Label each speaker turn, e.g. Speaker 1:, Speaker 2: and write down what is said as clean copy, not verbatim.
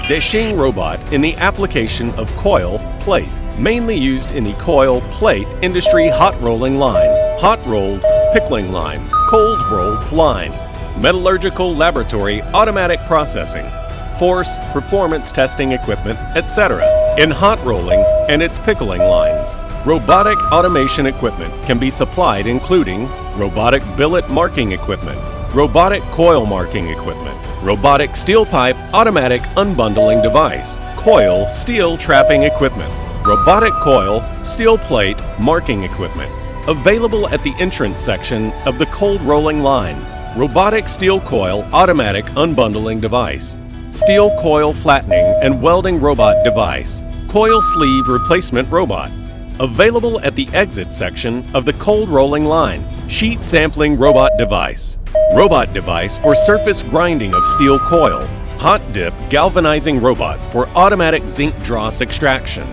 Speaker 1: Deshing robot in the application of coil plate, mainly used in the coil plate industry hot rolling line, hot rolled pickling line, cold rolled line, metallurgical laboratory automatic processing, force performance testing equipment, etc. In hot rolling and its pickling lines. Robotic automation equipment can be supplied including robotic billet marking equipment, robotic coil marking equipment, robotic steel pipe automatic unbundling device, coil steel trapping equipment, robotic coil steel plate marking equipment. Available at the entrance section of the cold rolling line. Robotic steel coil automatic unbundling device, steel coil flattening and welding robot device, coil sleeve replacement robot. Available at the exit section of the cold rolling line. Sheet sampling robot device for surface grinding of steel coil, hot dip galvanizing robot for automatic zinc dross extraction.